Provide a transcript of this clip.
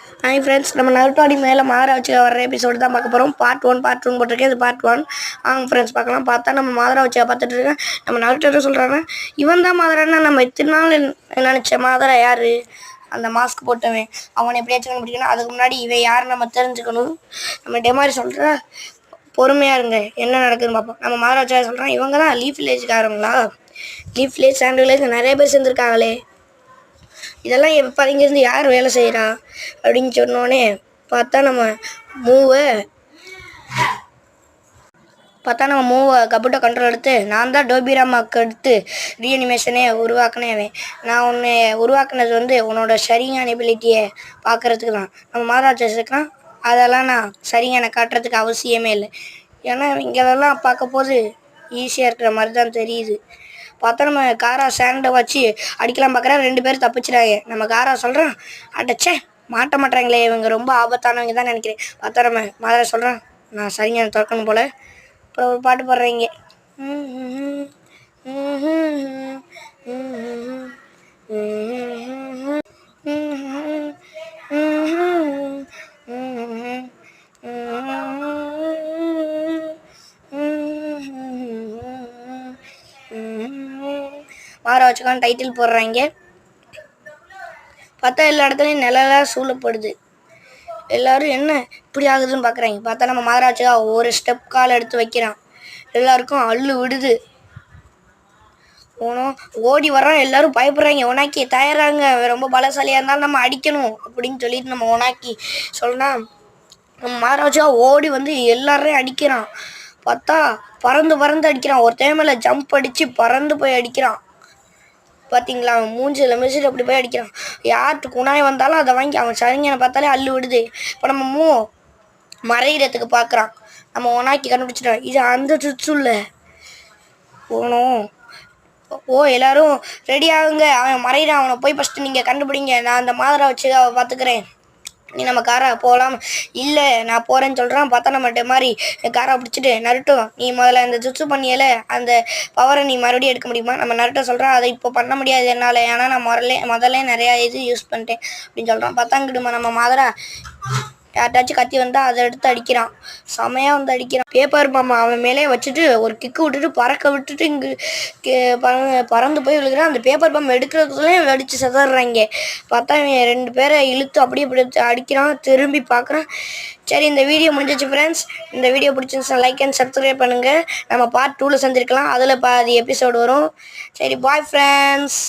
Hi friends, நம்ம நருட்டோடி மேலே மாதராட்சி வர எபிசோடு தான் பார்க்க போகிறோம். பார்ட் 1 போட்டிருக்கேன். இது பார்ட் 1. வாங்க ஃப்ரெண்ட்ஸ் பார்க்கலாம். பார்த்தா நம்ம மாதராட்சியை பார்த்துட்டு இருக்கேன். நம்ம நருட்டோ சொல்கிறாங்க, இவன் தான் மாதரான்னா நம்ம இத்தனை நாள் நினச்ச மாதரா யார்? அந்த மாஸ்க் போட்டவன். அவனை எப்படியாச்சும் கண்டுபிடிக்கணும். அதுக்கு முன்னாடி இவன் யார் நம்ம தெரிஞ்சுக்கணும். நம்ம டெமாரி சொல்கிற பொறுமையாக இருங்க, என்ன நடக்குதுன்னு பார்ப்போம். நம்ம மாதராட்சியாக சொல்கிறான், இவங்க தான் லீஃப் வில்லேஜ்காரங்களா? லீஃப் வில்லேஜ், சாண்ட் வில்லேஜ் நிறைய பேர் சேர்ந்துருக்காங்களே, இதெல்லாம் எப்போ இங்கேருந்து யார் வேலை செய்கிறா அப்படின்னு சொன்னோடனே பார்த்தா நம்ம மூவை கபுட்டை கண்ட்ரோல் எடுத்து நான் தான் டோபிராமாவுக்கு எடுத்து ரீஅனிமேஷனே உருவாக்கினேன். நான் உன்னை உருவாக்குனது உன்னோட சரியான எபிலிட்டியை பார்க்குறதுக்கு தான். நம்ம மாதராட்சி சேர்க்கலாம், அதெல்லாம் நான் சரியான காட்டுறதுக்கு அவசியமே இல்லை. ஏன்னா இங்கெல்லாம் பார்க்க போது ஈஸியாக இருக்கிற மாதிரி தான் தெரியுது. பார்த்தா நம்ம காரா சேண்டை வச்சு அடிக்கலாம் பார்க்குறேன். 2 பேர் தப்பிச்சிடாங்க. நம்ம காரா சொல்கிறான், அடச்சே மாட்ட மாட்டாங்களே, இவங்க ரொம்ப ஆபத்தானவங்க தான் நினைக்கிறேன். பார்த்தா நம்ம மாதிரி சொல்கிறான், நான் சரிங்க திறக்கணும் போல். அப்புறம் ஒரு பாட்டு பாடுறீங்க, மாற வச்சுக்கான்னு டைட்டில் போடுறாங்க. பார்த்தா எல்லா இடத்துலையும் நிழலாக சூழப்படுது. எல்லோரும் என்ன இப்படி ஆகுதுன்னு பார்க்குறாங்க. பார்த்தா நம்ம மாதராட்சிக்கா ஒரு ஸ்டெப் கால் எடுத்து வைக்கிறான். எல்லாருக்கும் அள்ளு விடுது. ஓடி வர்றான். எல்லோரும் பயப்படுறாங்க. ஒனாக்கி தயாராங்க, ரொம்ப பலசாலியாக இருந்தாலும் நம்ம அடிக்கணும் அப்படின்னு சொல்லிட்டு நம்ம ஒனாக்கி சொன்னால் நம்ம மாதராட்சிக்கா ஓடி எல்லாரையும் அடிக்கிறான். பார்த்தா பறந்து அடிக்கிறான். ஒரு டைமில் ஜம்ப் அடித்து பறந்து போய் அடிக்கிறான். பார்த்தீங்களா, அவன் மூஞ்சில் மிசிட்டு அப்படி போய் அடிக்கிறான். யார்கிட்ட குணாய் வந்தாலும் அதை வாங்கி அவன் சரிங்கனை பார்த்தாலே அள்ளு விடுது. இப்போ நம்ம மறைகிறதுக்கு பார்க்குறான். நம்ம ஒனாக்கி கண்டுபிடிச்சிட்டோம், இது அந்த சுச்சு இல்லை போகணும். எல்லோரும் ரெடி ஆகுங்க, அவன் மறைகிறான். அவனை போய் ஃபஸ்ட்டு நீங்கள் கண்டுபிடிங்க, நான் அந்த மாதரா வச்சு அவன் பார்த்துக்கிறேன். நீ நம்ம காரை போகலாம். இல்லை நான் போகிறேன்னு சொல்கிறான். பார்த்தா நம்மகிட்ட மாதிரி காரை பிடிச்சிட்டு, நருட்டோ நீ முதல்ல இந்த ஜுட்சு பண்ணியல அந்த பவரை நீ மறுபடியும் எடுக்க முடியுமா? நம்ம நருட்டோ சொல்கிறான், அதை இப்போ பண்ண முடியாது என்னால், ஏன்னா நான் முதல்ல நிறையா இது யூஸ் பண்ணிட்டேன் அப்படின்னு சொல்கிறான். பார்த்தாங்கிடுமா நம்ம மாதரா யார்ட்டாச்சும் கத்தி வந்தால் அதை எடுத்து அடிக்கிறான். செமையாக அடிக்கிறான். பேப்பர் பாம்பை அவன் மேலே வச்சுட்டு ஒரு கிக்கு விட்டுட்டு பறக்க விட்டுட்டு இங்கே பறந்து போய் விழுகிறான். அந்த பேப்பர் பாம்பை எடுக்கிறதுக்குள்ளேயும் வெடித்து செதறாங்க. பார்த்தா இவன் 2 பேரை இழுத்து அப்படியே அடிக்கிறான். திரும்பி பார்க்குறான். சரி, இந்த வீடியோ முடிஞ்சிச்சு ஃப்ரெண்ட்ஸ். இந்த வீடியோ பிடிச்சிருந்துச்சுன்னா லைக் அண்ட் சப்ஸ்கிரைப் பண்ணுங்கள். நம்ம பார்ட் 2ல் செஞ்சுருக்கலாம், அதில் பாதி எபிசோடு வரும். சரி, பாய் ஃப்ரெண்ட்ஸ்.